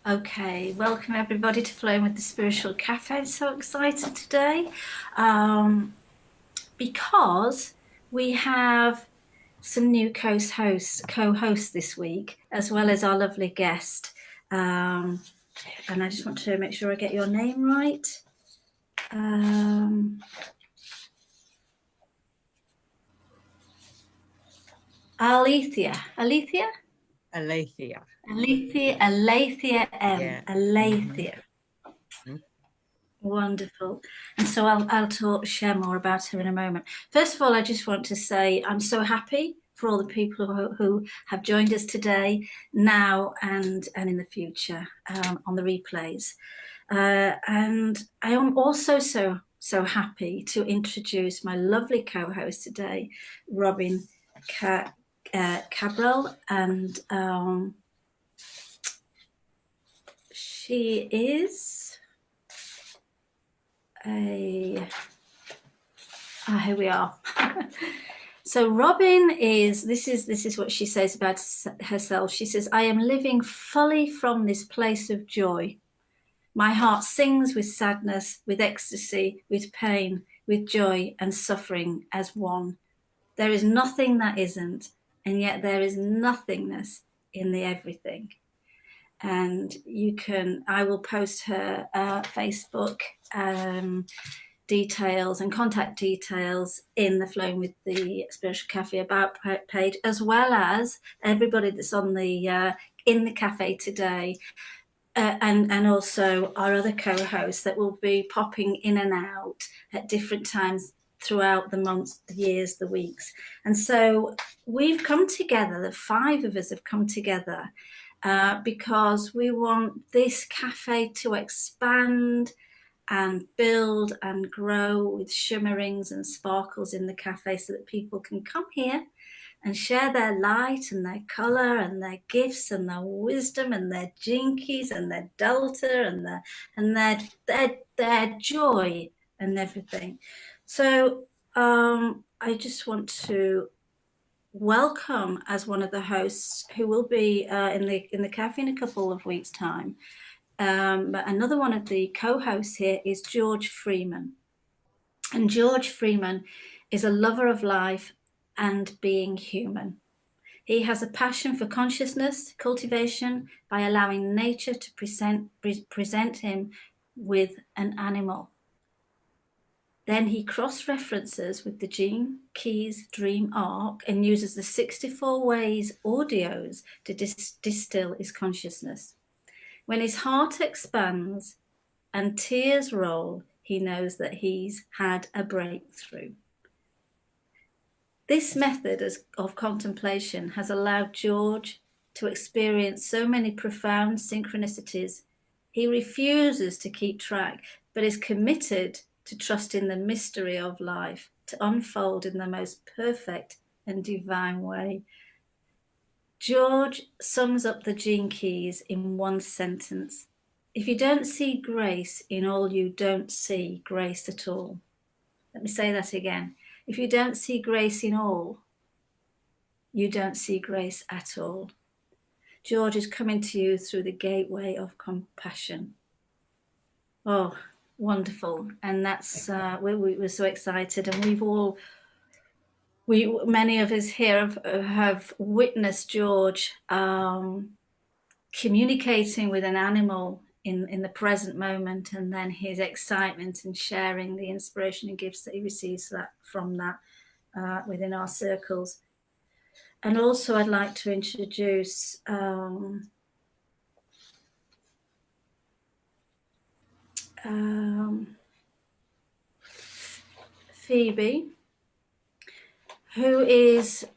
Okay, welcome everybody to Flowing with the Spiritual Cafe. I'm so excited today because we have some new co-hosts this week, as well as our lovely guest. And I just want to make sure I get your name right. Aletheia. Aletheia M. Yeah. Aletheia. Mm-hmm. Wonderful. And so I'll share more about her in a moment. First of all, I just want to say I'm so happy for all the people who have joined us today, now and in the future on the replays. And I am also so happy to introduce my lovely co-host today, Robin Cabral, and she is here we are. So Robin this is what she says about herself. She says, I am living fully from this place of joy. My heart sings with sadness, with ecstasy, with pain, with joy and suffering as one. There is nothing that isn't, and yet there is nothingness in the everything. And I will post her Facebook details and contact details in the Flowing with the Spiritual Cafe About page, as well as everybody that's on the in the cafe today, and also our other co-hosts that will be popping in and out at different times throughout the months, the years, the weeks. And so we've come together, the five of us have come together because we want this cafe to expand and build and grow with shimmerings and sparkles in the cafe, so that people can come here and share their light and their colour and their gifts and their wisdom and their jinkies and their delta and their joy and everything. So I just want to welcome as one of the hosts, who will be in the cafe in a couple of weeks' time. But another one of the co-hosts here is George Freeman. And George Freeman is a lover of life and being human. He has a passion for consciousness cultivation by allowing nature to present him with an animal. Then he cross-references with the Gene Keys Dream Arc and uses the 64 Ways audios to distill his consciousness. When his heart expands and tears roll, he knows that he's had a breakthrough. This method of contemplation has allowed George to experience so many profound synchronicities. He refuses to keep track, but is committed to trusting the mystery of life to unfold in the most perfect and divine way. George sums up the Gene Keys in one sentence. If you don't see grace in all, you don't see grace at all. Let me say that again. If you don't see grace in all, you don't see grace at all. George is coming to you through the gateway of compassion. Oh, wonderful. And that's, we're so excited. And many of us here have witnessed George communicating with an animal in the present moment, and then his excitement and sharing the inspiration and gifts that he receives from that within our circles. And also I'd like to introduce Phoebe, who is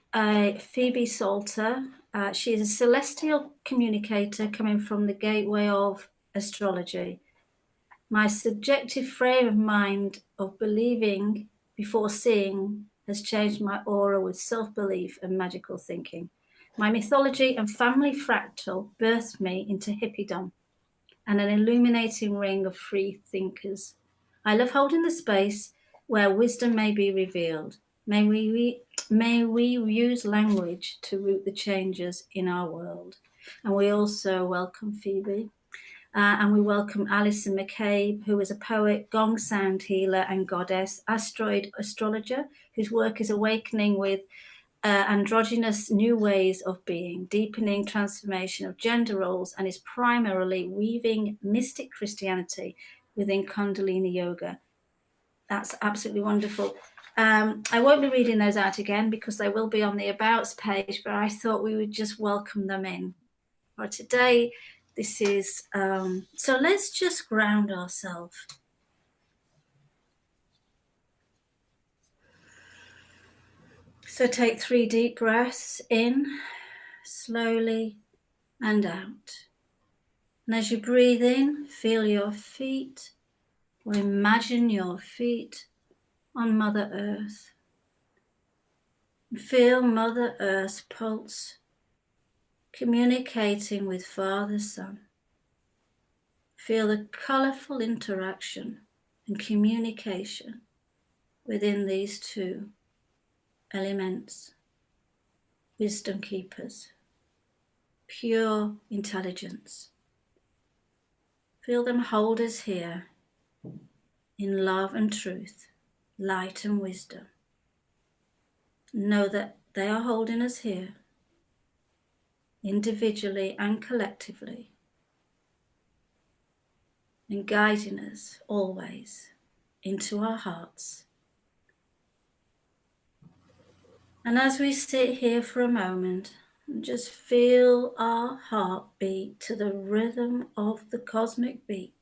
Phoebe Salter. She is a celestial communicator coming from the gateway of astrology. My subjective frame of mind of believing before seeing has changed my aura with self-belief and magical thinking. My mythology and family fractal birthed me into hippiedom and an illuminating ring of free thinkers. I love holding the space where wisdom may be revealed. May we use language to root the changes in our world. And we also welcome Phoebe. And we welcome Alison McCabe, who is a poet, gong sound healer and goddess, asteroid astrologer, whose work is awakening with androgynous new ways of being, deepening transformation of gender roles, and is primarily weaving mystic Christianity within Kundalini Yoga. That's absolutely wonderful. I won't be reading those out again because they will be on the Abouts page, but I thought we would just welcome them in. For today, this is, so let's just ground ourselves. So take 3 deep breaths in, slowly, and out. And as you breathe in, feel your feet, or imagine your feet on Mother Earth. Feel Mother Earth's pulse, communicating with Father Son. Feel the colourful interaction and communication within these 2 elements, wisdom keepers, pure intelligence. Feel them hold us here in love and truth, light and wisdom. Know that they are holding us here, individually and collectively, and guiding us always into our hearts. And as we sit here for a moment, and just feel our heart beat to the rhythm of the cosmic beat,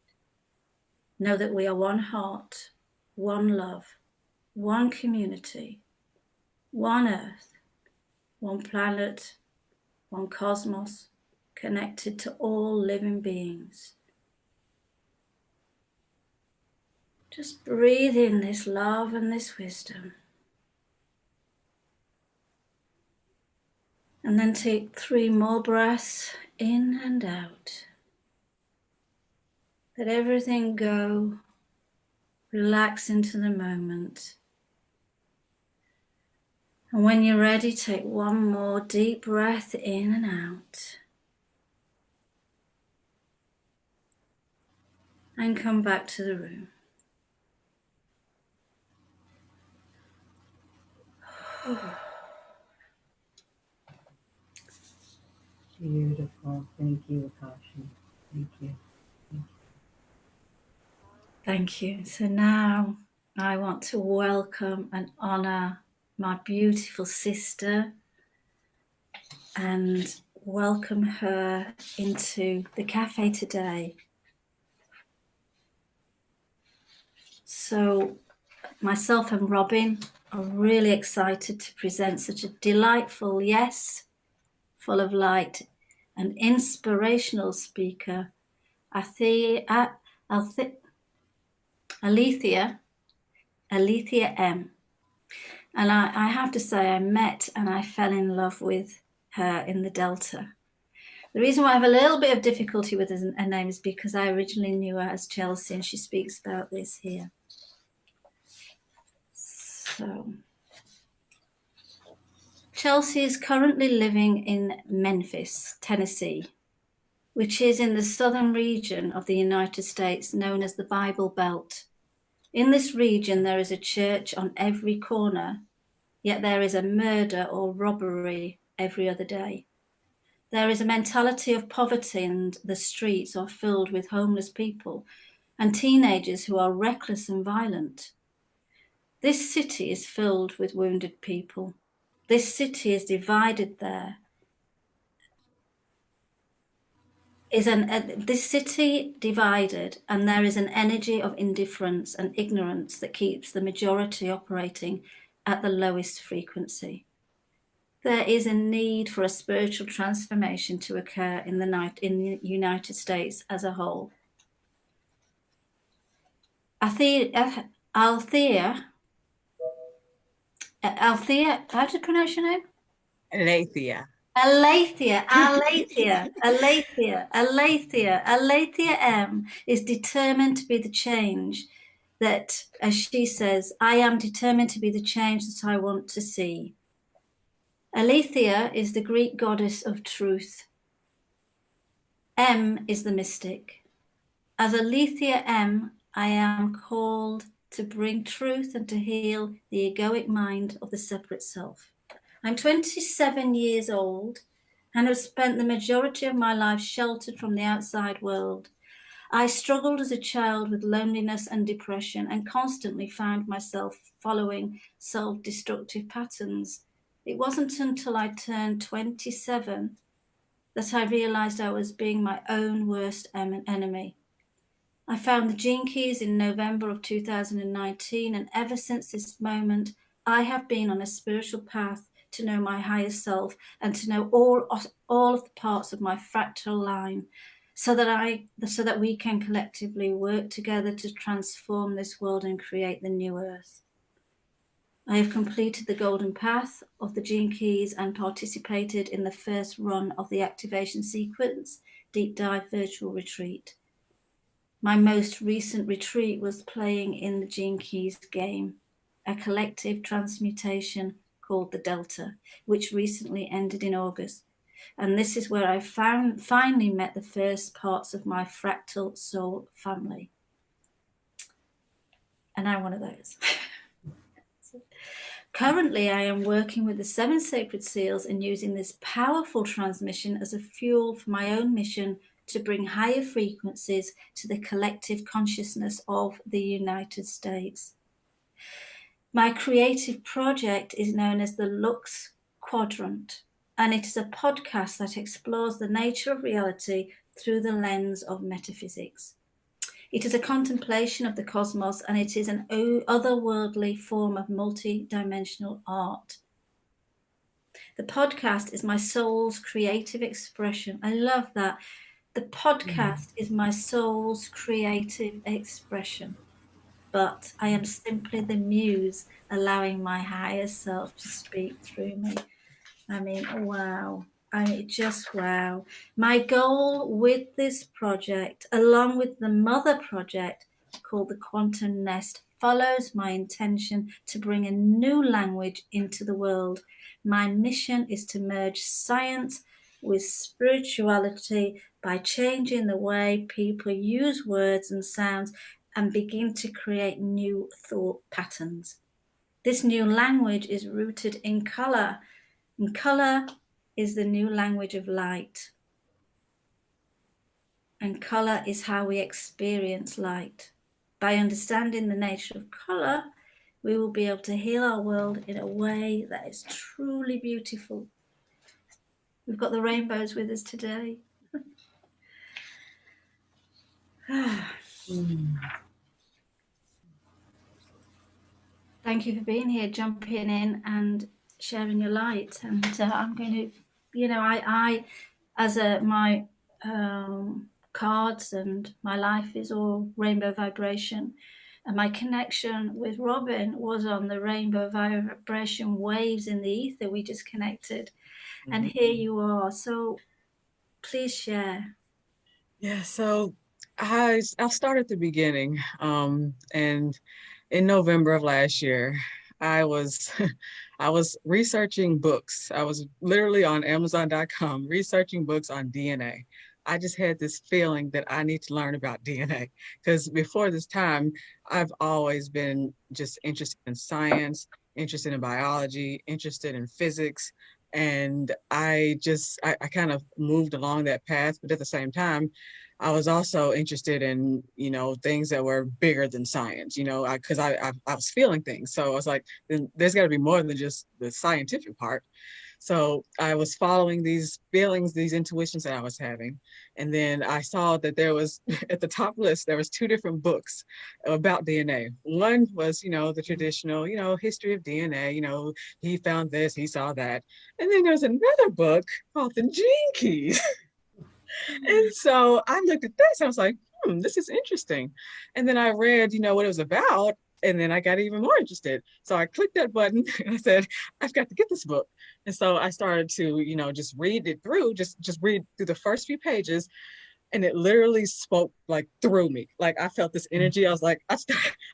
know that we are one heart, one love, one community, one earth, one planet, one cosmos, connected to all living beings. Just breathe in this love and this wisdom. And then take 3 more breaths in and out. Let everything go. Relax into the moment. And when you're ready, take 1 more deep breath in and out. And come back to the room. Beautiful. Thank you, Akushi. Thank you. Thank you. So now I want to welcome and honour my beautiful sister and welcome her into the cafe today. So myself and Robin are really excited to present such a delightful, yes, full of light and inspirational speaker, Aletheia M. And I have to say, I met and I fell in love with her in the Delta. The reason why I have a little bit of difficulty with her name is because I originally knew her as Chelsea, and she speaks about this here. So, Chelsea is currently living in Memphis, Tennessee, which is in the southern region of the United States known as the Bible Belt. In this region, there is a church on every corner, yet there is a murder or robbery every other day. There is a mentality of poverty, and the streets are filled with homeless people and teenagers who are reckless and violent. This city is filled with wounded people. This city is divided there. This city divided, and there is an energy of indifference and ignorance that keeps the majority operating at the lowest frequency. There is a need for a spiritual transformation to occur in the United States as a whole. Aletheia, how do you pronounce your name? Aletheia. Aletheia M is determined to be the change that, as she says, I am determined to be the change that I want to see. Aletheia is the Greek goddess of truth. M is the mystic. As Aletheia M, I am called to bring truth and to heal the egoic mind of the separate self. I'm 27 years old and have spent the majority of my life sheltered from the outside world. I struggled as a child with loneliness and depression and constantly found myself following self-destructive patterns. It wasn't until I turned 27 that I realised I was being my own worst enemy. I found the Gene Keys in November of 2019, and ever since this moment, I have been on a spiritual path to know my higher self and to know all of the parts of my fractal line, so that we can collectively work together to transform this world and create the new earth. I have completed the golden path of the Gene Keys and participated in the first run of the activation sequence deep dive virtual retreat. My most recent retreat was playing in the Gene Keys game, a collective transmutation called the Delta, which recently ended in August. And this is where I finally met the first parts of my fractal soul family. And I'm one of those. Currently, I am working with the 7 sacred seals and using this powerful transmission as a fuel for my own mission to bring higher frequencies to the collective consciousness of the United States. My creative project is known as the Lux Quadrant, and it is a podcast that explores the nature of reality through the lens of metaphysics. It is a contemplation of the cosmos, and it is an otherworldly form of multi-dimensional art. The podcast is my soul's creative expression. I love that. The podcast is my soul's creative expression, but I am simply the muse allowing my higher self to speak through me. I mean, wow. Just wow. My goal with this project, along with the mother project called the Quantum Nest, follows my intention to bring a new language into the world. My mission is to merge science with spirituality by changing the way people use words and sounds and begin to create new thought patterns. This new language is rooted in colour, and colour is the new language of light. And colour is how we experience light. By understanding the nature of colour, we will be able to heal our world in a way that is truly beautiful. We've got the rainbows with us today. Thank you for being here, jumping in and sharing your light. And I'm going to, I as my cards and my life is all rainbow vibration. And my connection with Robin was on the rainbow vibration waves in the ether. We just connected. And here you are. So please share. Yeah, so I'll start at the beginning. And in November of last year, I was I was researching books. I was literally on Amazon.com researching books on DNA. I just had this feeling that I need to learn about DNA because before this time, I've always been just interested in science, interested in biology, interested in physics. And I kind of moved along that path, but at the same time, I was also interested in, things that were bigger than science, because I was feeling things. So I was like, there's got to be more than just the scientific part. So I was following these feelings, these intuitions that I was having. And then I saw that there was, at the top list, there was 2 different books about DNA. One was, the traditional, history of DNA, he found this, he saw that. And then there's another book called The Gene Keys. And so I looked at this, I was like, this is interesting. And then I read, what it was about. And then I got even more interested. So I clicked that button and I said, I've got to get this book. And so I started to, just read it through, just read through the first few pages. And it literally spoke like through me. Like I felt this energy. I was like, I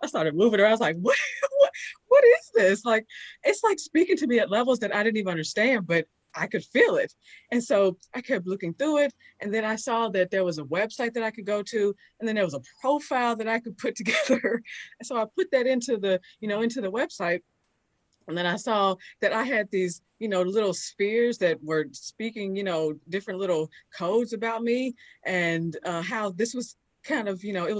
started moving around. I was like, what is this? Like, it's like speaking to me at levels that I didn't even understand, but I could feel it. And so I kept looking through it. And then I saw that there was a website that I could go to. And then there was a profile that I could put together. And so I put that into the, into the website. And then I saw that I had these, little spheres that were speaking, different little codes about me, and how this was kind of, it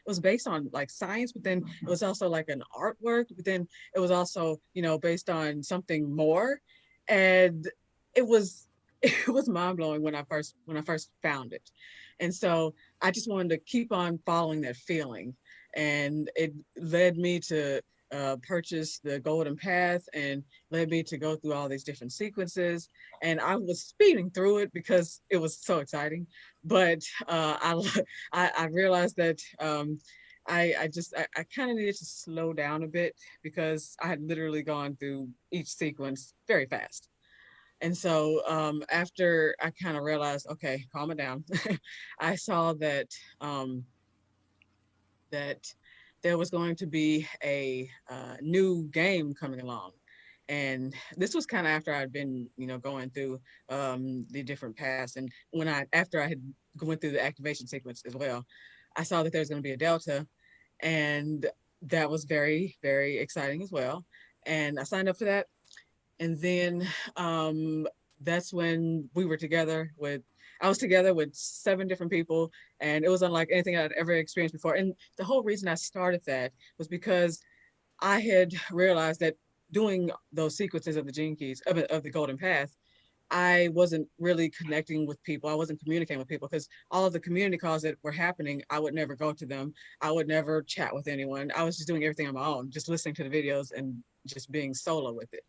was based on like science, but then it was also like an artwork, but then it was also, based on something more. And it was it was mind blowing when I first found it. And so I just wanted to keep on following that feeling. And it led me to purchase the Golden Path, and led me to go through all these different sequences. And I was speeding through it because it was so exciting. But I realized that I kind of needed to slow down a bit, because I had literally gone through each sequence very fast. And so after I kind of realized, okay, calm it down, I saw that there was going to be a new game coming along. And this was kind of after I'd been, going through the different paths. And after I had gone through the activation sequence as well, I saw that there was going to be a Delta. And that was very, very exciting as well. And I signed up for that. And then that's when I was together with 7 different people, and it was unlike anything I'd ever experienced before. And the whole reason I started that was because I had realized that doing those sequences of the gene keys, of the Golden Path, I wasn't really connecting with people. I wasn't communicating with people, because all of the community calls that were happening, I would never go to them. I would never chat with anyone. I was just doing everything on my own, just listening to the videos and just being solo with it.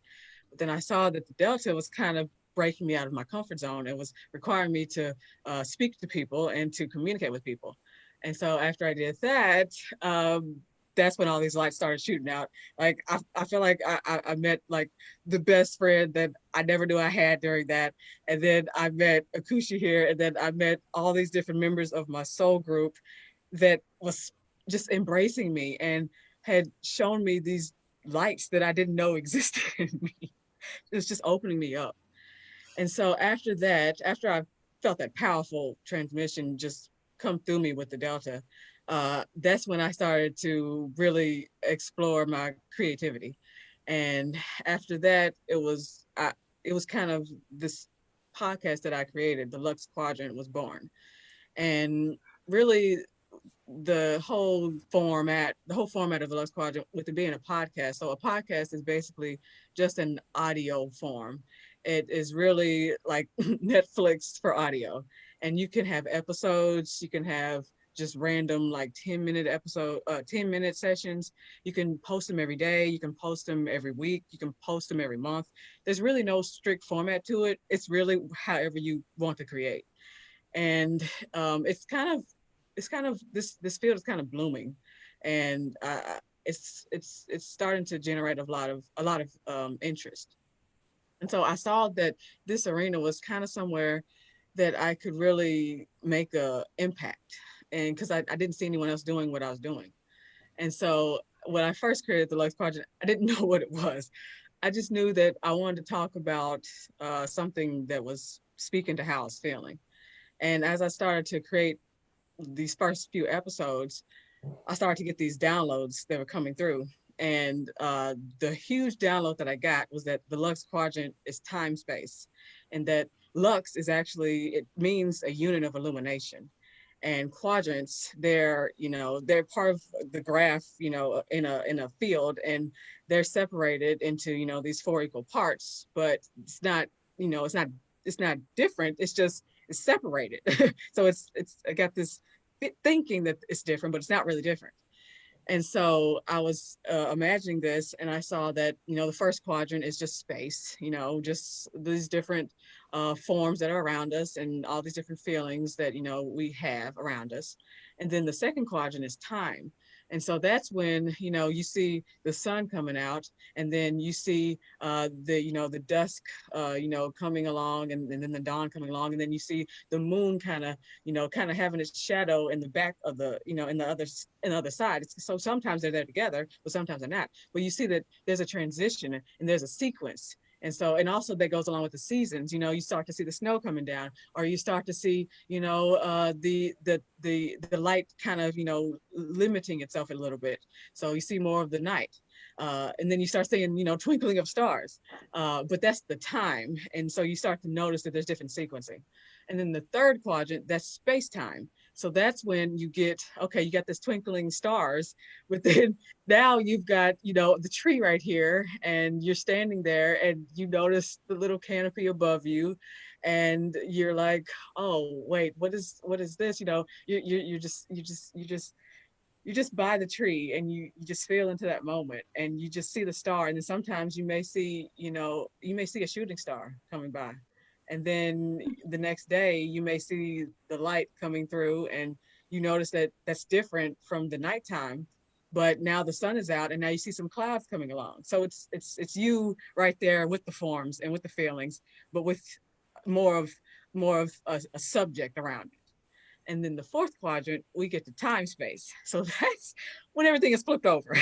But then I saw that the Delta was kind of breaking me out of my comfort zone. It was requiring me to speak to people and to communicate with people. And so after I did that, that's when all these lights started shooting out. Like I feel like I met like the best friend that I never knew I had during that. And then I met Akushi here, and then I met all these different members of my soul group that was just embracing me and had shown me these lights that I didn't know existed in me. It was just opening me up. And so after that, after I felt that powerful transmission just come through me with the Delta, that's when I started to really explore my creativity. And after that, it was kind of this podcast that I created, the Lux Quadrant, was born. And really, the whole format of the Lux Quadrant, with it being a podcast. So a podcast is basically just an audio form. It is really like Netflix for audio. And you can have episodes, you can have just random like 10-minute sessions. You can post them every day, you can post them every week, you can post them every month. There's really no strict format to it. It's really however you want to create. And it's kind of this field is kind of blooming, and it's starting to generate a lot of interest. And so I saw that this arena was kind of somewhere that I could really make a impact, and because I didn't see anyone else doing what I was doing. And so when I first created the Lux Project, I didn't know what it was. I just knew that I wanted to talk about something that was speaking to how I was feeling. And as I started to create these first few episodes, I started to get these downloads that were coming through. And the huge download that I got was that the Lux Quadrant is time space, and that Lux is actually, it means a unit of illumination. And quadrants, they're part of the graph, in a field, and they're separated into, these 4 equal parts, but it's not, it's not different. It's separated. So I got this thinking that it's different, but it's not really different. And so I was imagining this, and I saw that, the first quadrant is just space, just these different forms that are around us, and all these different feelings that, we have around us. And then the second quadrant is time. And so that's when, you see the sun coming out, and then you see the dusk, coming along, and then the dawn coming along, and then you see the moon kind of having its shadow in the back of the, in the other side. So sometimes they're there together, but sometimes they're not. But you see that there's a transition and there's a sequence. And so, and also that goes along with the seasons. You start to see the snow coming down, or you start to see, the light kind of, limiting itself a little bit. So you see more of the night. And then you start seeing, twinkling of stars. But that's the time. And so you start to notice that there's different sequencing. And then the third quadrant, that's space-time. So that's when you get, okay, you got this twinkling stars, but then now you've got, the tree right here, and you're standing there and you notice the little canopy above you, and you're like, oh, wait, what is this? You just by the tree, and you just feel into that moment, and you just see the star. And then sometimes you may see a shooting star coming by. And then the next day you may see the light coming through, and you notice that that's different from the nighttime, but now the sun is out and now you see some clouds coming along. So it's you right there with the forms and with the feelings, but with more of a subject around it. And then the fourth quadrant, we get to time space. So that's when everything is flipped over.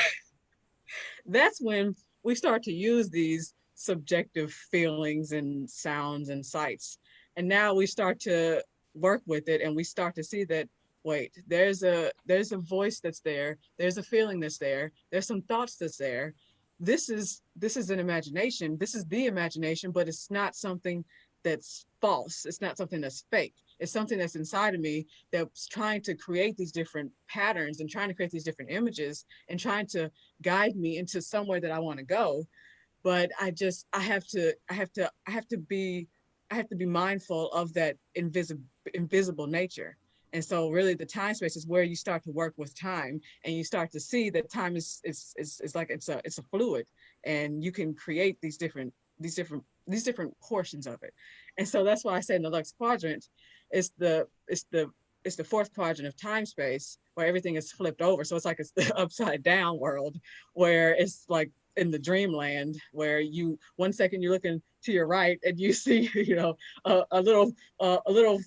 That's when we start to use these subjective feelings and sounds and sights. And now we start to work with it, and we start to see that, wait, there's a voice that's there, there's a feeling that's there, there's some thoughts that's there. This is an imagination. This is the imagination, but it's not something that's false. It's not something that's fake. It's something that's inside of me that's trying to create these different patterns and trying to create these different images and trying to guide me into somewhere that I want to go. But I have to be mindful of that invisible nature. And so really the time space is where you start to work with time, and you start to see that time is like it's a fluid, and you can create these different portions of it. And so that's why I say in the Lux Quadrant, it's the fourth quadrant of time space, where everything is flipped over. So it's like it's the upside down world, where it's like in the dreamland, where you 1 second you're looking to your right and you see a little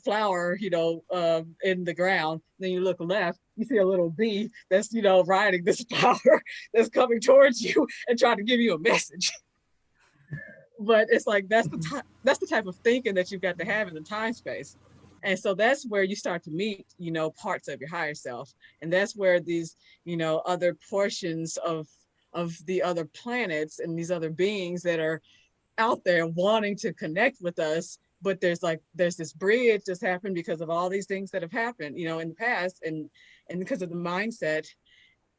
flower in the ground. Then you look left, you see a little bee that's riding this flower that's coming towards you and trying to give you a message. But it's like that's the type of thinking that you've got to have in the time space. And so that's where you start to meet parts of your higher self, and that's where these other portions of the other planets and these other beings that are out there wanting to connect with us. But there's this bridge that's happened because of all these things that have happened in the past, and because of the mindset.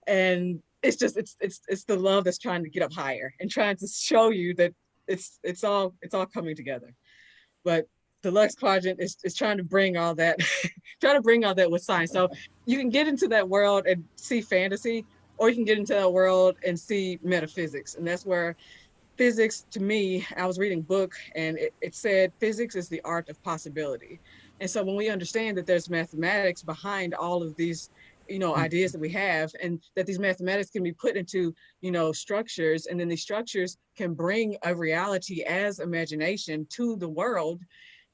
And it's the love that's trying to get up higher and trying to show you that it's all coming together. But the Lux Quadrant is trying to bring all that with science. So you can get into that world and see fantasy, or you can get into that world and see metaphysics. And that's where physics, to me, I was reading a book, and it said physics is the art of possibility. And so when we understand that there's mathematics behind all of these ideas that we have, and that these mathematics can be put into structures, and then these structures can bring a reality as imagination to the world,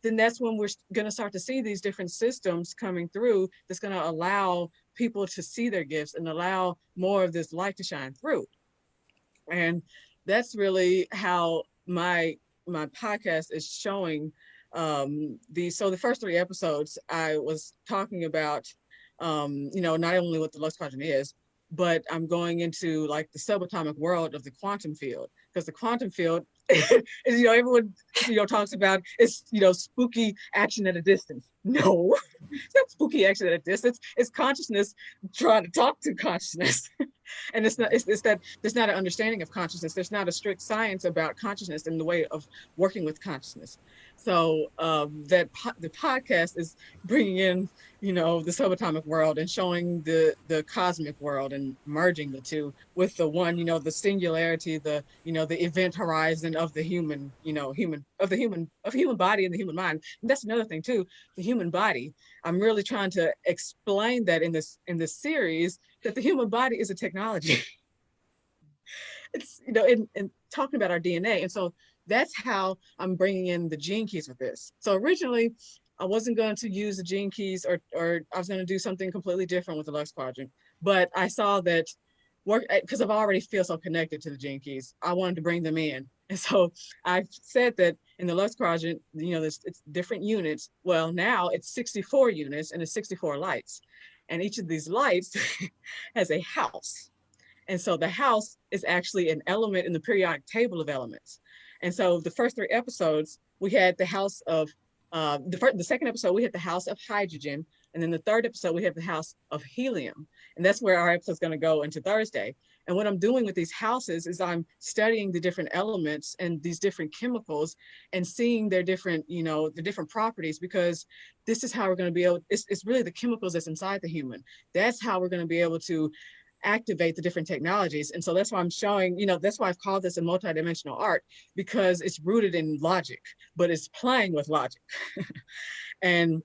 then that's when we're going to start to see these different systems coming through that's going to allow people to see their gifts and allow more of this light to shine through. And that's really how my podcast is showing so the first 3 episodes I was talking about not only what the Lux Quadrant is, but I'm going into like the subatomic world of the quantum field, because the quantum field is, everyone, talks about it's, spooky action at a distance. No, it's not spooky action at a distance. It's consciousness trying to talk to consciousness. And it's that there's not an understanding of consciousness. There's not a strict science about consciousness and the way of working with consciousness. So the podcast is bringing in, the subatomic world and showing the cosmic world and merging the two with the one, the singularity, the event horizon of the human body and the human mind. And that's another thing too, the human body. I'm really trying to explain that in this series, that the human body is a technology. It's, in talking about our DNA. And so that's how I'm bringing in the gene keys with this. So originally, I wasn't going to use the gene keys, or I was going to do something completely different with the Lux Quadrant. But I saw that because I've already feel so connected to the gene keys, I wanted to bring them in And so I've said that in the Lux Quadrant, it's different units. Well, now it's 64 units and it's 64 lights. And each of these lights has a house. And so the house is actually an element in the periodic table of elements. And so the first 3 episodes, we had the house of, the second episode, we had the house of hydrogen. And then the third episode, we have the house of helium. And that's where our episode is going to go into Thursday. And what I'm doing with these houses is I'm studying the different elements and these different chemicals and seeing their different, the different properties, because this is how we're going to be able, it's really the chemicals that's inside the human. That's how we're going to be able to activate the different technologies. And so that's why I'm showing, that's why I've called this a multidimensional art, because it's rooted in logic, but it's playing with logic. And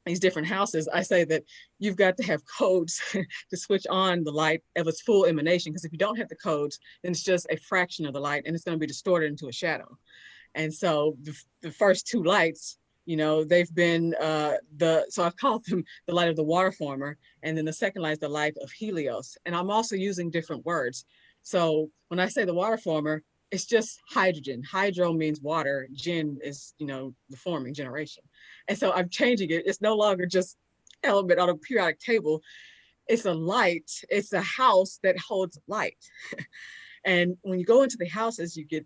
these different houses, I say that you've got to have codes to switch on the light of its full emanation, because if you don't have the codes, then it's just a fraction of the light and it's going to be distorted into a shadow. And so the first 2 lights, they've been so I've called them the light of the water former, and then the second light is the light of Helios. And I'm also using different words. So when I say the water former, it's just hydrogen. Hydro means water. Gen is, the forming generation. And so I'm changing it. It's no longer just element on a periodic table. It's a light. It's a house that holds light. And when you go into the houses, you get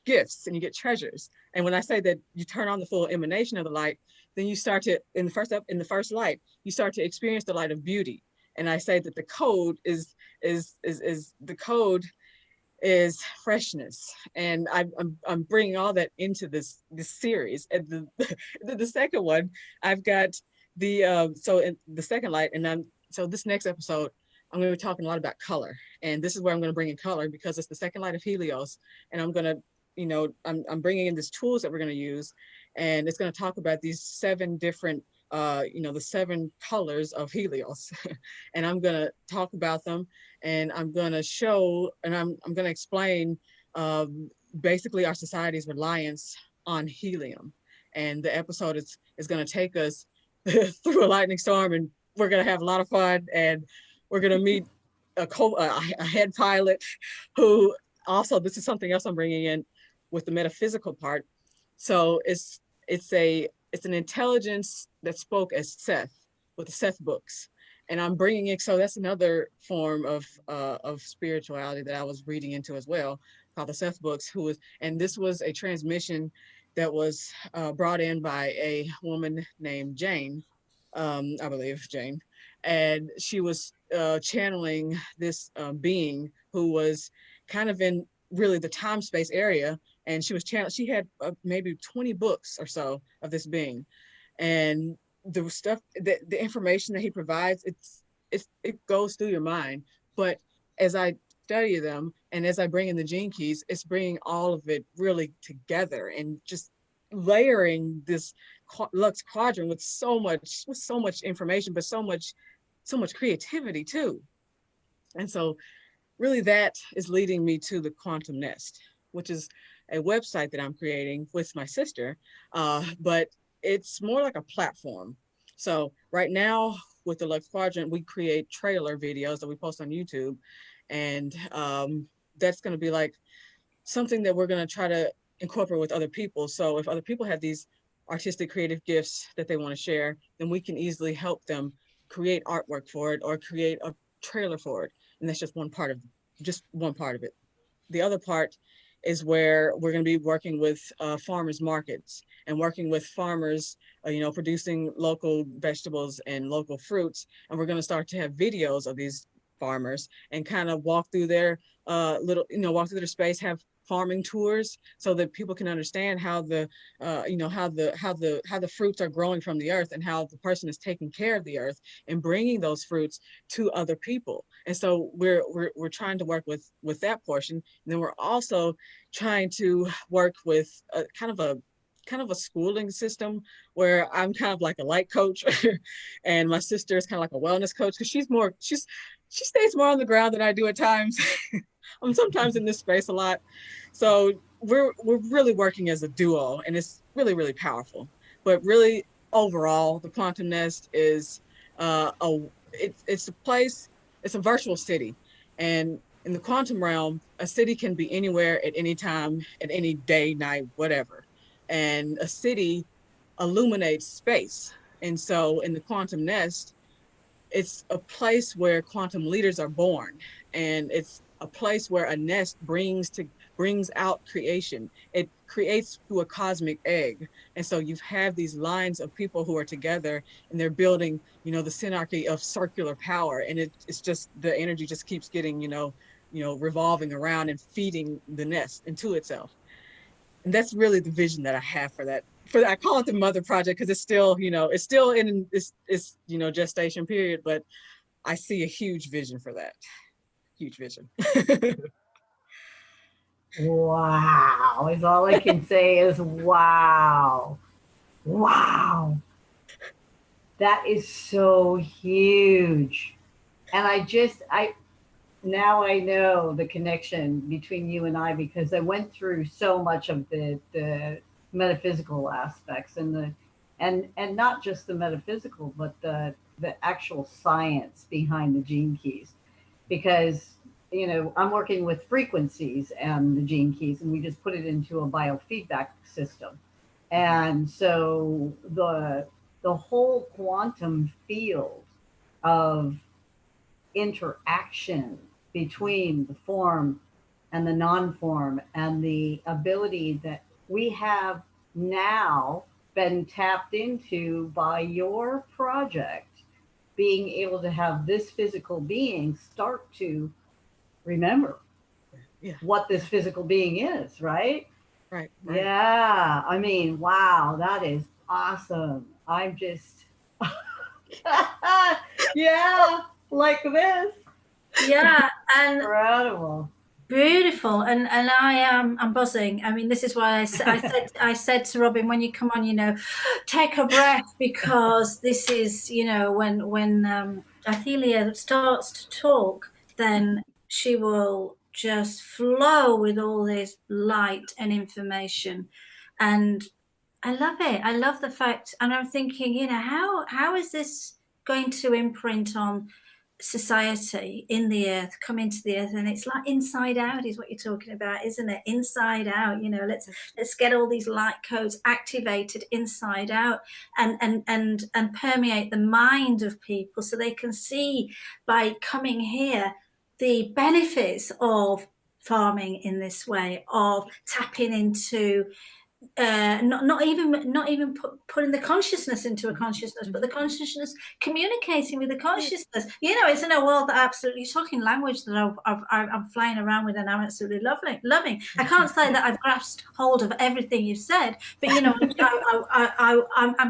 gifts and you get treasures. And when I say that you turn on the full emanation of the light, then you start to, in the first light, you start to experience the light of beauty. And I say that the code is freshness. And I'm bringing all that into this series. And the second one, I've got so in the second light, and so this next episode, I'm going to be talking a lot about color. And this is where I'm going to bring in color, because it's the second light of Helios. And I'm going to, I'm bringing in these tools that we're going to use. And it's going to talk about these 7 different, the 7 colors of Helios. And I'm going to talk about them, and I'm going to show, and I'm going to explain basically our society's reliance on helium. And the episode is going to take us through a lightning storm, and we're going to have a lot of fun, and we're going to meet a head pilot who also, this is something else I'm bringing in with the metaphysical part. So it's an intelligence that spoke as Seth with the Seth books. And I'm bringing it, so that's another form of spirituality that I was reading into as well, called the Seth books, and this was a transmission that was brought in by a woman named Jane, I believe Jane. And she was channeling this being who was kind of in really the time-space area. And she had maybe 20 books or so of this being. And the stuff, the information that he provides, it goes through your mind. But as I study them and as I bring in the gene keys, it's bringing all of it really together and just layering this Lux Quadrant with so much information, but so much creativity too. And so really that is leading me to the Quantum Nest, which is a website that I'm creating with my sister, but it's more like a platform. So right now with the Lux Quadrant, we create trailer videos that we post on YouTube. And that's going to be like something that we're going to try to incorporate with other people. So if other people have these artistic creative gifts that they want to share, then we can easily help them create artwork for it or create a trailer for it. And that's just one part of it. The other part is where we're going to be working with farmers markets and working with farmers, producing local vegetables and local fruits. And we're going to start to have videos of these farmers and kind of walk through their walk through their space, have farming tours so that people can understand how the fruits are growing from the earth and how the person is taking care of the earth and bringing those fruits to other people. And so we're trying to work with that portion. And then we're also trying to work with a kind of a schooling system where I'm kind of like a light coach and my sister is kind of like a wellness coach, because she stays more on the ground than I do at times. I'm sometimes in this space a lot. So we're really working as a duo, and it's really, really powerful. But really overall, the Quantum Nest is it's a place, it's a virtual city. And in the quantum realm, a city can be anywhere at any time, at any day, night, whatever. And a city illuminates space. And so in the quantum nest, it's a place where quantum leaders are born, and it's a place where a nest brings out creation. It creates through a cosmic egg. And so you have these lines of people who are together, and they're building, the synarchy of circular power. And it's just, the energy just keeps getting, revolving around and feeding the nest into itself. And that's really the vision that I have for that. I call it the mother project because it's still, in its gestation period, but I see a huge vision for that. Huge vision. Wow. Is all I can say is wow. Wow. That is so huge. And now I know the connection between you and I, because I went through so much of the metaphysical aspects and not just the metaphysical, but the actual science behind the gene keys. Because, I'm working with frequencies and the gene keys, and we just put it into a biofeedback system. And so the whole quantum field of interaction between the form and the non-form, and the ability that we have now been tapped into by your project, being able to have this physical being start to remember what this physical being is, right? Right. Yeah. I mean, wow, that is awesome. I'm just, yeah, like this. Yeah, and incredible. Beautiful, and I'm buzzing. I mean, this is why I said to Robin, when you come on, take a breath, because this is, when Aletheia starts to talk, then she will just flow with all this light and information, and I love it. I love the fact, and I'm thinking, how is this going to imprint on society in the earth, come into the earth? And it's like inside out is what you're talking about, isn't it? Inside out, let's get all these light codes activated inside out, and permeate the mind of people, so they can see, by coming here, the benefits of farming in this way, of tapping into not even putting the consciousness into a consciousness, but the consciousness communicating with the consciousness. It's in a world that absolutely shocking language that I'm flying around with, and I'm absolutely loving. I can't say that I've grasped hold of everything you've said, but I'm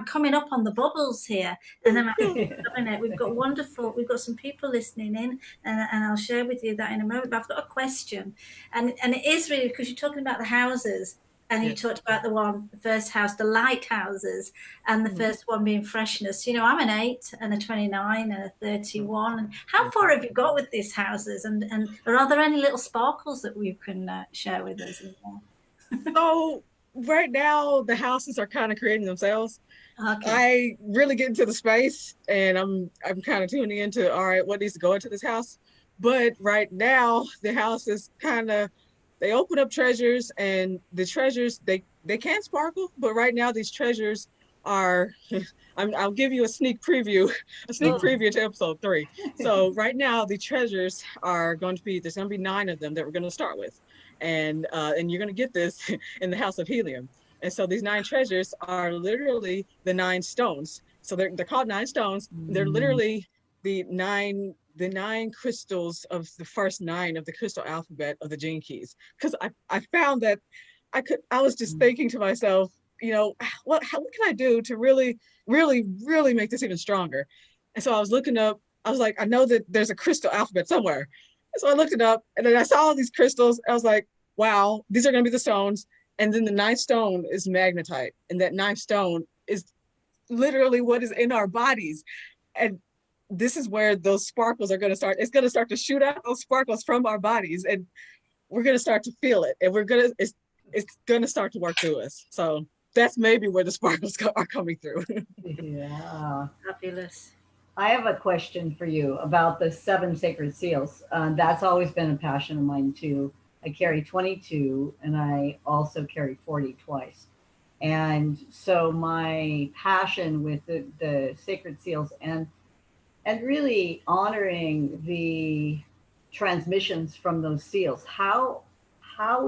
coming up on the bubbles here, and I'm loving it. We've got some people listening in, and I'll share with you that in a moment. But I've got a question, and it is really, because you're talking about the houses. And you talked about the first house, the lighthouses, and the first one being freshness. I'm an 8 and a 29 and a 31. And how far have you got with these houses? And are there any little sparkles that we can share with us? So right now, the houses are kind of creating themselves. Okay. I really get into the space, and I'm kind of tuning into, all right, what needs to go into this house. But right now, the house is kind of, they open up treasures, and the treasures, they can sparkle, but right now these treasures are, I'll give you a sneak preview to episode 3. So right now the treasures are going to be, there's going to be 9 of them that we're going to start with. And you're going to get this in the House of Helium. And so these 9 treasures are literally the 9 stones. So they're called 9 stones. They're literally the 9 crystals of the first 9 of the crystal alphabet of the gene keys. Because I found that I was just thinking to myself, what can I do to really, really, really make this even stronger? And so I was looking up, I was like, I know that there's a crystal alphabet somewhere. And so I looked it up, and then I saw all these crystals. I was like, wow, these are going to be the stones. And then the 9th stone is magnetite. And that 9th stone is literally what is in our bodies. And this is where those sparkles are going to start. It's going to start to shoot out those sparkles from our bodies, and we're going to start to feel it. And it's going to start to work through us. So that's maybe where the sparkles are coming through. Yeah. Fabulous. I have a question for you about the seven sacred seals. That's always been a passion of mine too. I carry 22 and I also carry 40 twice. And so my passion with the sacred seals and really honoring the transmissions from those seals. How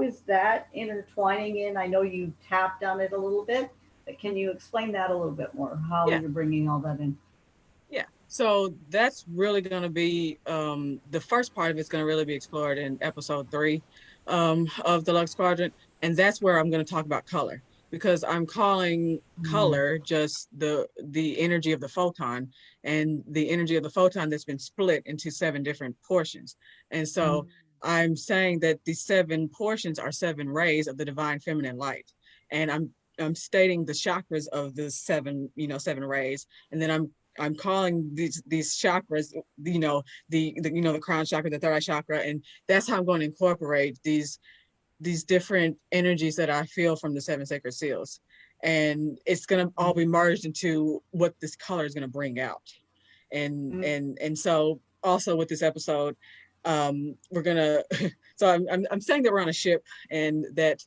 is that intertwining in? I know you tapped on it a little bit, but can you explain that a little bit more? How Yeah. you're bringing all that in? Yeah. So that's really going to be the first part of it's going to really be explored in episode 3 of the Lux Quadrant. And that's where I'm going to talk about color because I'm calling Mm. color just the energy of the photon and the energy of the photon that's been split into 7 different portions. And Mm. so I'm saying that these 7 portions are 7 rays of the divine feminine light. And I'm stating the chakras of the 7, 7 rays. And then I'm calling these chakras, the crown chakra, the third eye chakra, and that's how I'm going to incorporate these different energies that I feel from the 7 sacred seals, and it's going to all be merged into what this color is going to bring out, and Mm. and so also with this episode, we're gonna. So I'm saying that we're on a ship and that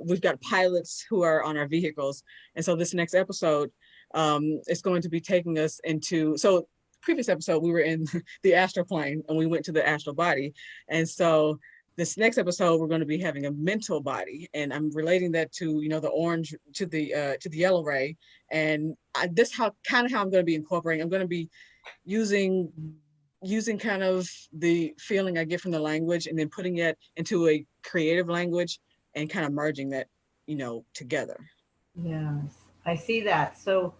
we've got pilots who are on our vehicles, and so this next episode is going to be taking us into previous episode we were in the astral plane and we went to the astral body, and so this next episode we're going to be having a mental body, and I'm relating that to the orange to the yellow ray, and this how I'm going to be incorporating. I'm going to be using kind of the feeling I get from the language and then putting it into a creative language and kind of merging that together. Yes, I see that. So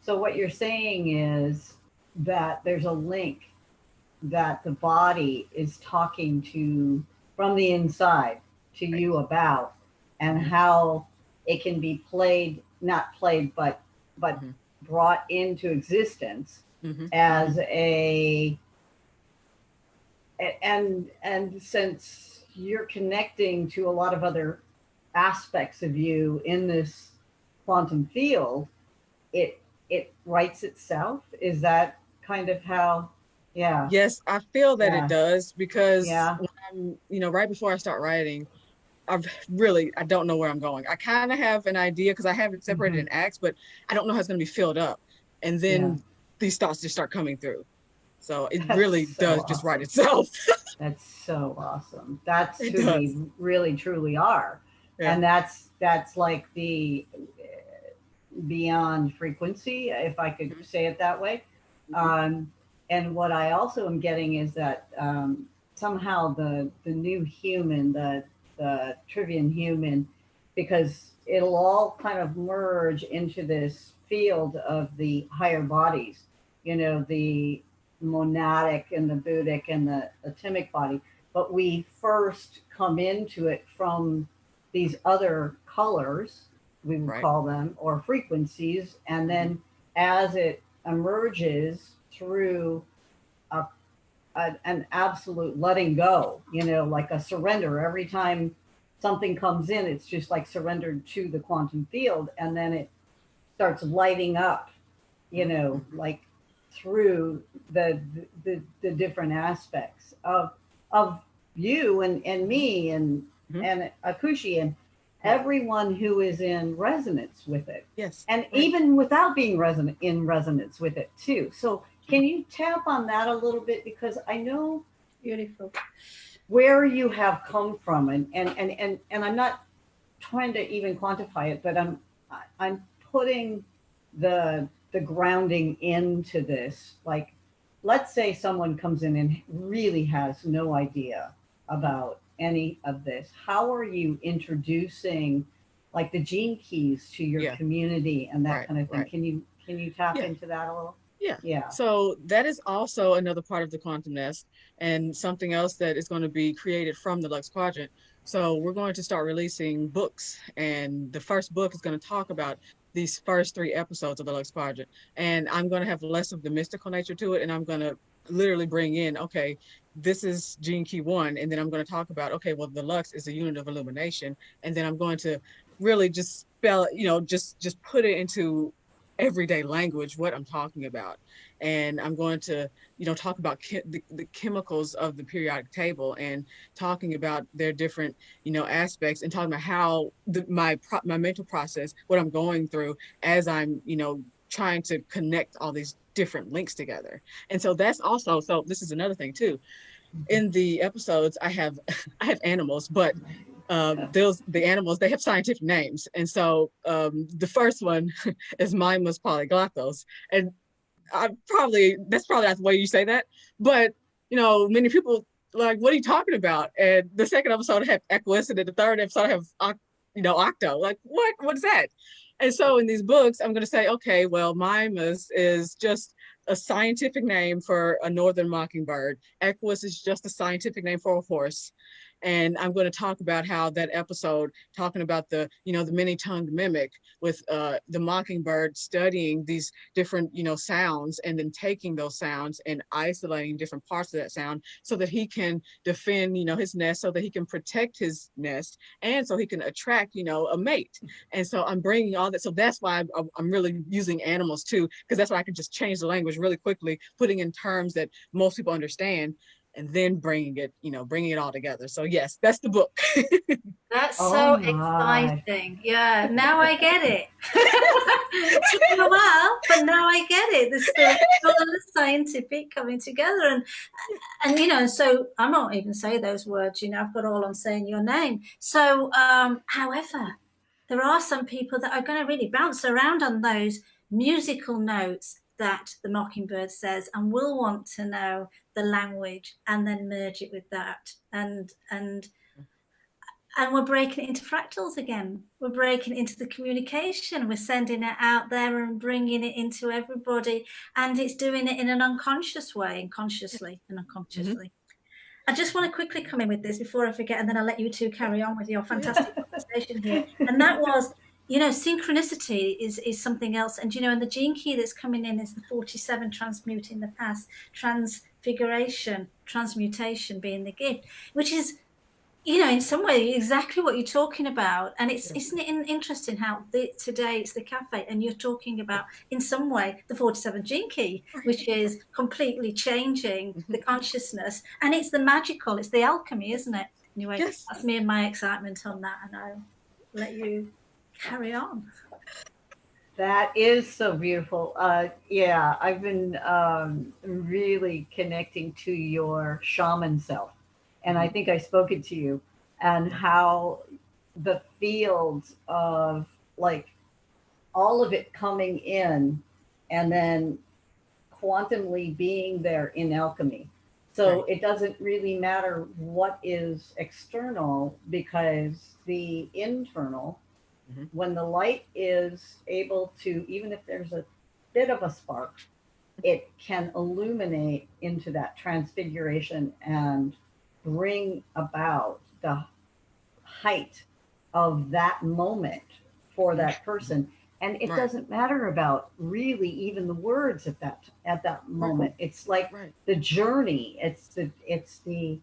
what you're saying is that there's a link that the body is talking to from the inside to Right. you about, and Mm-hmm. how it can be played, not played, but Mm-hmm. brought into existence Mm-hmm. as and since you're connecting to a lot of other aspects of you in this quantum field, it writes itself. Is that kind of how? Yeah, Yes, I feel that it yeah, does because yeah. when right before I start writing, I don't know where I'm going. I kind of have an idea because I have it separated Hmm. in acts, but I don't know how it's going to be filled up. And Yeah. then these thoughts just start coming through. So it That's really so does just write awesome. itself. That's so awesome. That's It who we does. really truly are. Yeah. And that's like the beyond frequency, if I could Mhm. say it that way. Mhm. Um, and what I also am getting is that somehow the new human, the trivian human, because it'll all kind of merge into this field of the higher bodies, the monadic and the Buddhic and the atomic body. But we first come into it from these other colors, we would Right. call them, or frequencies. And Mhm. then as it emerges through an absolute letting go, like a surrender. Every time something comes in, it's just like surrendered to the quantum field. And then it starts lighting up, Mhm. like through the different aspects of you and me Mhm. and Akushi and Right. everyone who is in resonance with it, Yes. and Right. even without being resonant in resonance with it too. So Mhm. can you tap on that a little bit, because I know Beautiful. where you have come from, and I'm not trying to even quantify it, but I'm putting the grounding into this. Like, let's say someone comes in and really has no idea Mhm. about any of this. How are you introducing like the gene keys to your Yeah. community and that Right. kind of thing? Right. Can you tap Yeah. into that a little? Yeah. Yeah. So that is also another part of the quantum nest and something else that is going to be created from the Lux Quadrant. So we're going to start releasing books, and the first book is going to talk about these first 3 episodes of the Lux Quadrant. And I'm going to have less of the mystical nature to it, and I'm going to literally bring in, okay, this is Gene Key 1, and then I'm going to talk about, okay, well, the Lux is a unit of illumination, and then I'm going to really just spell, just put it into everyday language what I'm talking about. And I'm going to, talk about the chemicals of the periodic table, and talking about their different, aspects, and talking about how my mental process, what I'm going through as I'm, trying to connect all these different links together. And so that's also, so this is another thing too. In the episodes, I have I have animals, but the animals, they have scientific names. And so the first one is Mimus polyglottos. And that's probably not the way you say that, but many people like, what are you talking about? And the second episode I have equus, and the third episode I have octo. Like, what is that? And so in these books, I'm going to say, okay, well, Mimus is just a scientific name for a northern mockingbird. Equus is just a scientific name for a horse. And I'm going to talk about how that episode, talking about the many-tongued mimic, with the mockingbird studying these different, sounds, and then taking those sounds and isolating different parts of that sound so that he can defend, his nest, so that he can protect his nest, and so he can attract, a mate. And so I'm bringing all that. So that's why I'm really using animals too, because that's why I can just change the language really quickly, putting in terms that most people understand, and then bringing it all together. So yes, that's the book. That's Oh so my. exciting. Yeah, now I get it. It took me a while, but now I get it. The spiritual and the scientific coming together. And so I won't even say those words, I've got all on saying your name. So, however, there are some people that are going to really bounce around on those musical notes that the mockingbird says, and will want to know the language and then merge it with that. And we're breaking it into fractals again. We're breaking it into the communication. We're sending it out there and bringing it into everybody. And it's doing it in an unconscious way, and consciously and unconsciously. Mm-hmm. I just want to quickly come in with this before I forget, and then I'll let you two carry on with your fantastic conversation here. And that was, synchronicity is something else. And, and the gene key that's coming in is the 47, transmuting the past, transfiguration, transmutation being the gift, which is, in some way, exactly what you're talking about. And isn't it interesting how today it's the cafe, and you're talking about, in some way, the 47 gene key, which is completely changing the consciousness. And it's the magical, it's the alchemy, isn't it? Anyway, yes. That's me and my excitement on that, and I'll let you carry on. That is so beautiful. Yeah, I've been really connecting to your shaman self. And I think I spoke it to you, and how the fields of, like, all of it coming in and then quantumly being there in alchemy. So it doesn't really matter what is external, because the internal, when the light is able to, even if there's a bit of a spark, it can illuminate into that transfiguration and bring about the height of that moment for that person. And it doesn't matter about really even the words at that moment. It's like the journey. It's the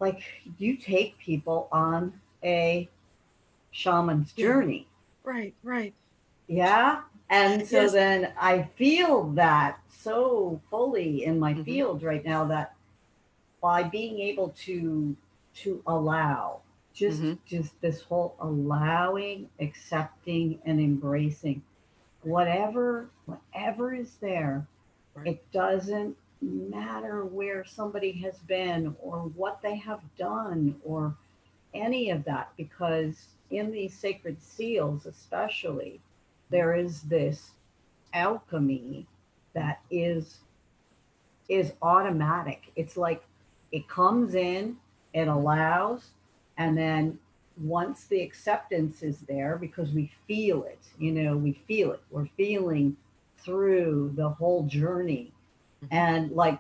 like, you take people on a shaman's journey. Right. Yeah. And so then I feel that so fully in my field right now, that by being able to allow, just this whole allowing, accepting, and embracing whatever is there. It doesn't matter where somebody has been or what they have done or any of that, because in these sacred seals especially, there is this alchemy that is automatic. It's like, it comes in, it allows, and then once the acceptance is there, because we feel it, we feel it. We're feeling through the whole journey. And like,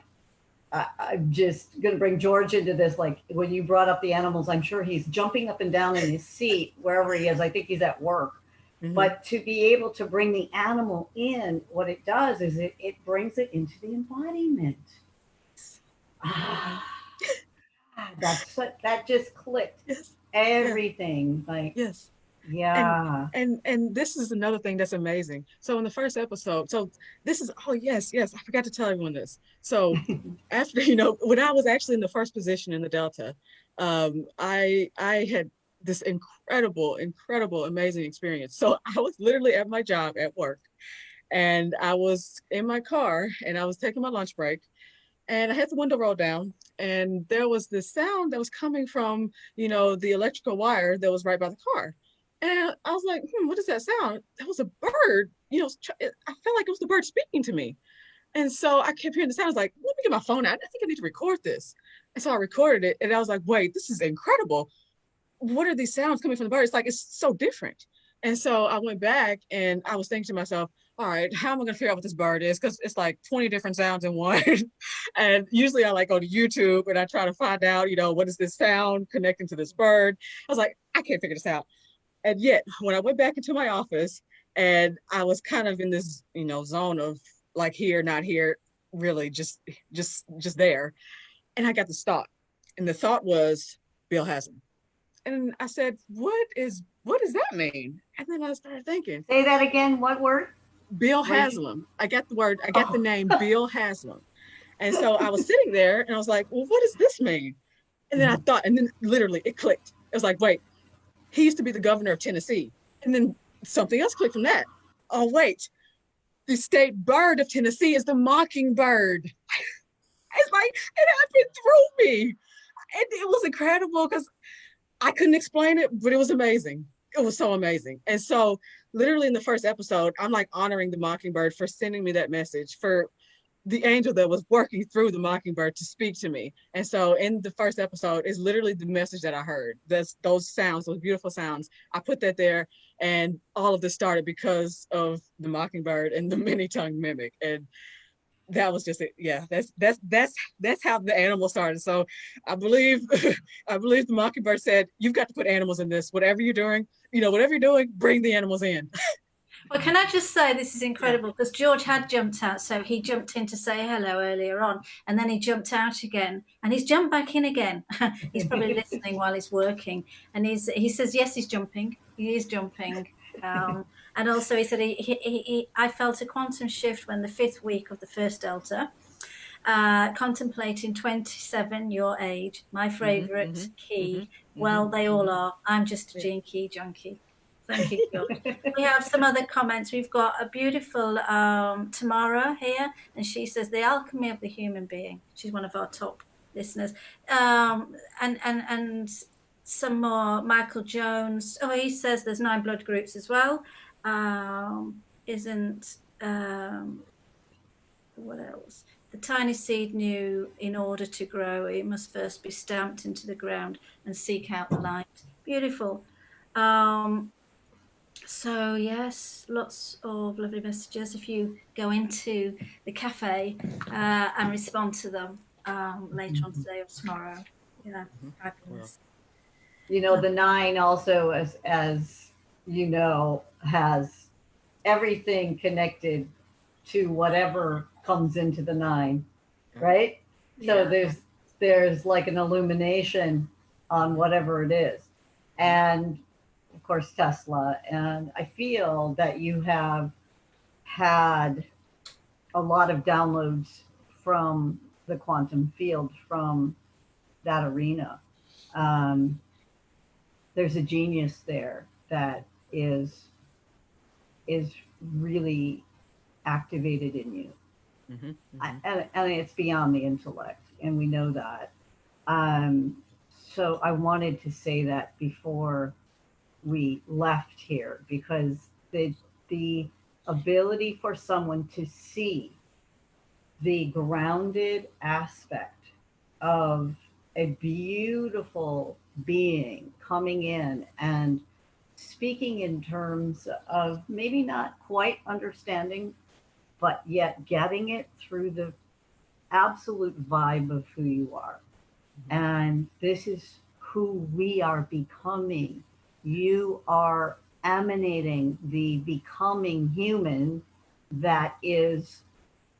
I'm just going to bring George into this. Like, when you brought up the animals, I'm sure he's jumping up and down in his seat, wherever he is. I think he's at work. But to be able to bring the animal in, what it does is it brings it into the embodiment. That just clicked. Everything. Like, Yeah. And this is another thing that's amazing. So in the first episode, so this is, oh yes, I forgot to tell everyone this. So after, when I was actually in the first position in the Delta, I had this incredible, amazing experience. So I was literally at my job at work, and I was in my car, and I was taking my lunch break, and I had the window rolled down, and there was this sound that was coming from, the electrical wire that was right by the car. And I was like, what is that sound? That was a bird. I felt like it was the bird speaking to me. And so I kept hearing the sound. I was like, let me get my phone out. I think I need to record this. And so I recorded it, and I was like, wait, this is incredible. What are these sounds coming from the bird? It's like, it's so different. And so I went back, and I was thinking to myself, all right, how am I going to figure out what this bird is? Because it's like 20 different sounds in one. And usually I like go to YouTube and I try to find out, what is this sound connecting to this bird? I was like, I can't figure this out. And yet when I went back into my office, and I was kind of in this, zone of like here, not here, really just there. And I got this thought. And the thought was, Bill has them. And I said, what does that mean? And then I started thinking. Say that again. What word? Bill Haslam. I got the name Bill Haslam. And so I was sitting there, and I was like, well, what does this mean? And then I thought, and then literally it clicked. It was like, wait, he used to be the governor of Tennessee. And then something else clicked from that. Oh, wait, the state bird of Tennessee is the mockingbird. It's like, it happened through me. And it was incredible because I couldn't explain it, but it was amazing. It was so amazing. And so literally in the first episode, I'm like honoring the mockingbird for sending me that message, for the angel that was working through the mockingbird to speak to me. And so in the first episode is literally the message that I heard. Those sounds, those beautiful sounds. I put that there, and all of this started because of the mockingbird and the many-tongued mimic. And that was just it. Yeah, that's how the animal started. So I believe the mockingbird said, you've got to put animals in this. Whatever you're doing, bring the animals in. Well, can I just say this is incredible, because George had jumped out, so he jumped in to say hello earlier on, and then he jumped out again, and he's jumped back in again. He's probably listening while he's working, and he says yes, he's jumping. He is jumping. And also he said I felt a quantum shift when the 5th week of the first Delta, contemplating 27, your age, my favorite key. Well, they all are. I'm just a gene key junkie. Thank you, George. We have some other comments. We've got a beautiful Tamara here, and she says, the alchemy of the human being. She's one of our top listeners. And some more. Michael Jones. Oh, he says there's 9 blood groups as well. What else? The tiny seed knew in order to grow, it must first be stamped into the ground and seek out the light. Beautiful. So yes, lots of lovely messages. If you go into the cafe and respond to them later on today or tomorrow, fabulous. The 9 also, as has everything connected to whatever comes into the 9, right? So there's like an illumination on whatever it is, and of course Tesla. And I feel that you have had a lot of downloads from the quantum field, from that arena. There's a genius there that is really activated in you. And it's beyond the intellect, and we know that. So I wanted to say that before we left here, because the ability for someone to see the grounded aspect of a beautiful being coming in and speaking in terms of maybe not quite understanding, but yet getting it through the absolute vibe of who you are. And this is who we are becoming. You are emanating the becoming human that is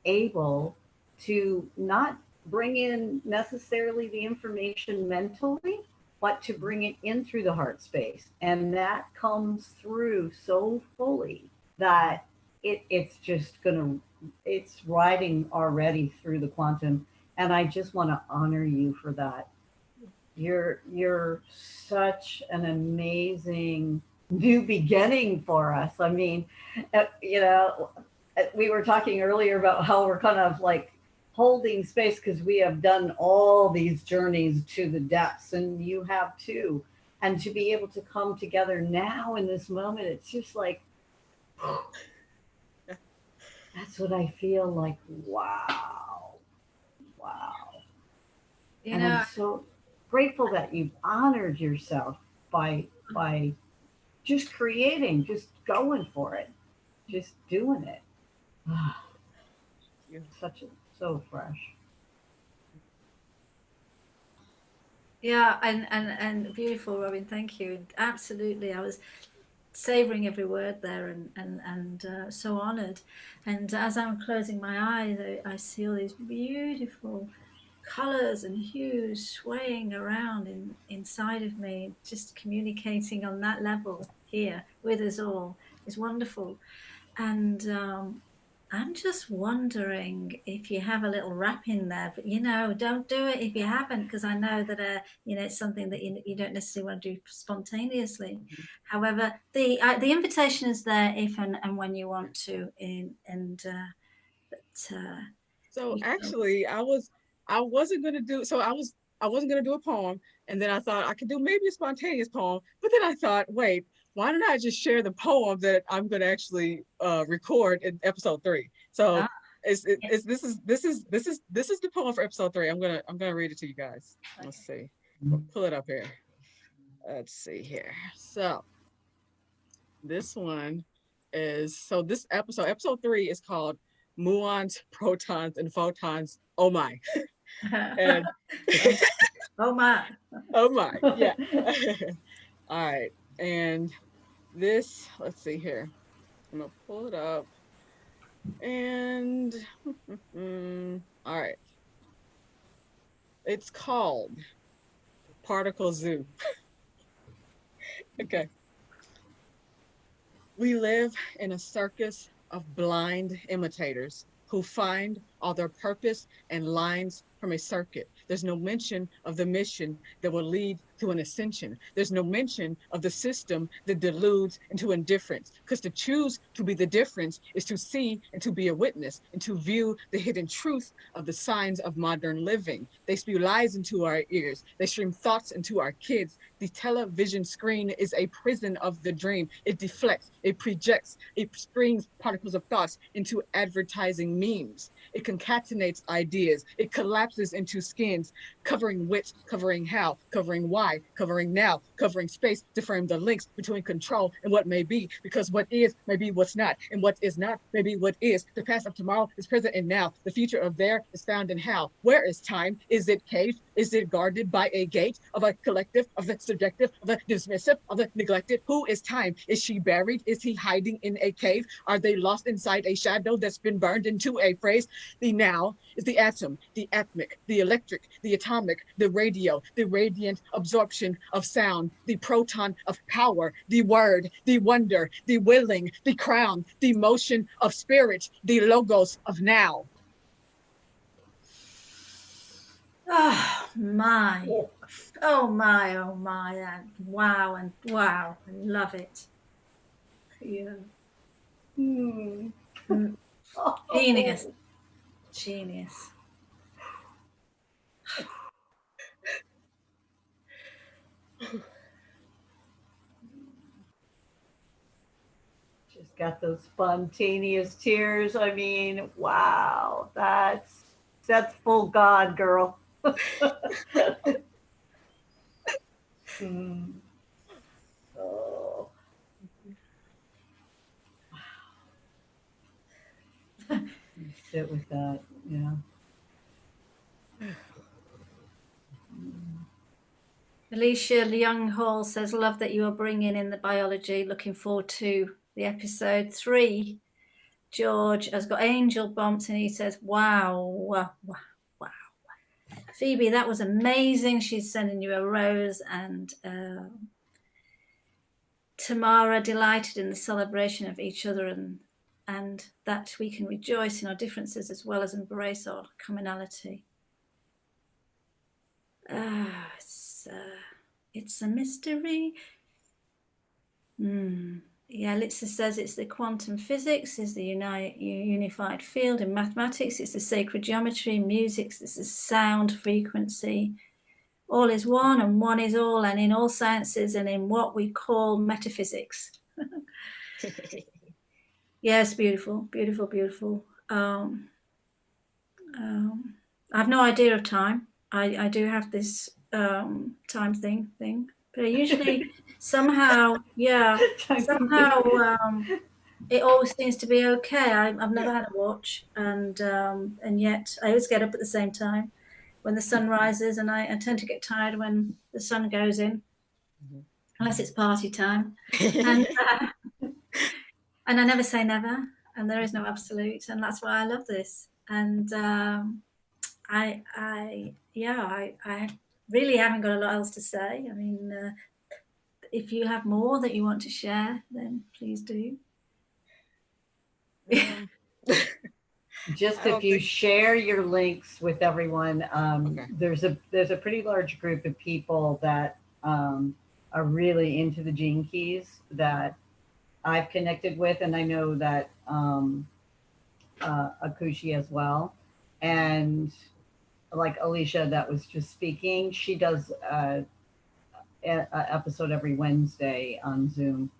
able to not bring in necessarily the information mentally, but to bring it in through the heart space. And that comes through so fully that it's just it's riding already through the quantum. And I just want to honor you for that. You're such an amazing new beginning for us. I mean, we were talking earlier about how we're kind of like holding space because we have done all these journeys to the depths, and you have too. And to be able to come together now in this moment, it's just like, that's what I feel like. Wow. Wow. And I'm so grateful that you've honored yourself by just creating, just going for it, just doing it. So fresh. Yeah, and beautiful, Robin. Thank you. Absolutely, I was savoring every word there, and so honored. And as I'm closing my eyes, I see all these beautiful colors and hues swaying around inside of me, just communicating on that level here with us all is wonderful. And I'm just wondering if you have a little wrap in there, but don't do it if you haven't, because I know that it's something that you don't necessarily want to do spontaneously. However, the invitation is there if and when you want to. So actually, I wasn't gonna do. I wasn't gonna do a poem, and then I thought I could do maybe a spontaneous poem. But then I thought, wait, why don't I just share the poem that I'm gonna actually record in episode 3? So this is the poem for episode 3. I'm gonna read it to you guys. Let's see. We'll pull it up here. Let's see here. So this one this episode 3 is called Muons, Protons, and Photons. Oh my. And oh my. Oh my. Yeah. All right. And this, let's see here. I'm gonna pull it up. And all right. It's called Particle Zoo. Okay. We live in a circus of blind imitators who find all their purpose and lines from a circuit. There's no mention of the mission that will lead to an ascension. There's no mention of the system that deludes into indifference. Because to choose to be the difference is to see and to be a witness and to view the hidden truth of the signs of modern living. They spew lies into our ears. They stream thoughts into our kids. The television screen is a prison of the dream. It deflects, it projects, it screens particles of thoughts into advertising memes. It concatenates ideas. It collapses into skins, covering which, covering how, covering why, covering now, covering space to frame the links between control and what may be, because what is may be what's not, and what is not may be what is. The past of tomorrow is present and now. The future of there is found in how. Where is time? Is it caged? Is it guarded by a gate of a collective, of the subjective, of the dismissive, of the neglected? Who is time? Is she buried? Is he hiding in a cave? Are they lost inside a shadow that's been burned into a phrase? The now is the atom, the atomic, the electric, the atomic, the radio, the radiant absorption of sound, the proton of power, the word, the wonder, the willing, the crown, the motion of spirit, the logos of now. Oh my. Oh my, oh my. And wow, I love it. Yeah. Genius. Genius. Just got those spontaneous tears. I mean, wow, that's full God, girl. Oh. Sit with that, yeah. Alicia Young Hall says, love that you are bringing in the biology. Looking forward to the episode 3. George has got angel bumps and he says, wow, wow, wow, wow. Phoebe, that was amazing. She's sending you a rose. And Tamara, delighted in the celebration of each other and that we can rejoice in our differences as well as embrace our commonality. It's a mystery. Yeah, Litsa says it's the quantum physics, is the unified field in mathematics, it's the sacred geometry, music, it's the sound frequency. All is one and one is all, and in all sciences and in what we call metaphysics. Yes, beautiful, beautiful, beautiful. I have no idea of time. I do have this time thing, but I usually somehow it always seems to be okay. I've never had a watch, and yet I always get up at the same time when the sun rises, and I tend to get tired when the sun goes in, unless it's party time. And I never say never, and there is no absolute, and that's why I love this. And I really haven't got a lot else to say. I mean, if you have more that you want to share, then please do. Just if you share your links with everyone, Okay. there's a pretty large group of people that are really into the gene keys that I've connected with, and I know that Akushi as well, and like Alicia that was just speaking, she does an episode every Wednesday on Zoom,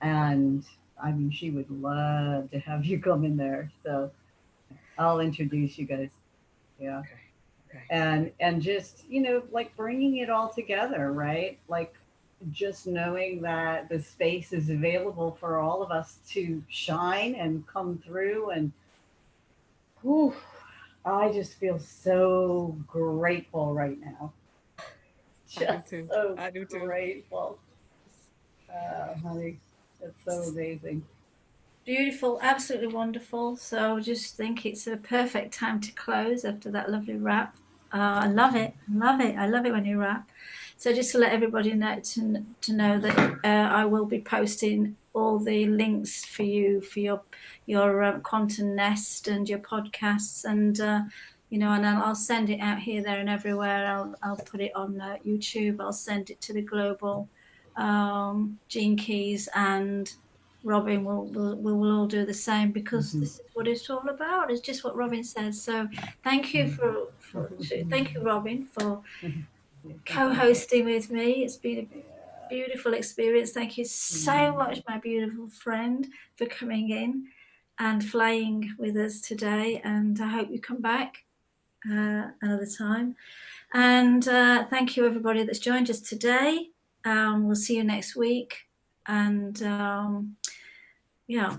and I mean she would love to have you come in there, so I'll introduce you guys. Yeah. Okay. And just, you know, like bringing it all together, right? Like just knowing that the space is available for all of us to shine and come through. And whew, I just feel so grateful right now. Just I do too. Grateful. Honey, it's so amazing. Beautiful, absolutely wonderful. So I just think it's a perfect time to close after that lovely wrap. I love it. I love it when you rap. So just to let everybody know to know that I will be posting all the links for you for your quantum nest and your podcasts, and you know, and I'll send it out here, there, and everywhere. I'll put it on YouTube. I'll send it to the global Gene Keys, and Robin will all do the same, because this is what it's all about. It's just what Robin says. So thank you thank you, Robin, for co-hosting with me. It's been a beautiful experience. Thank you so much, my beautiful friend, for coming in and flying with us today. And I hope you come back another time. And thank you, everybody that's joined us today. We'll see you next week. And yeah,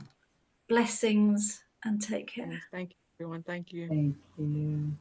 blessings and take care. Thank you, everyone. Thank you. Thank you.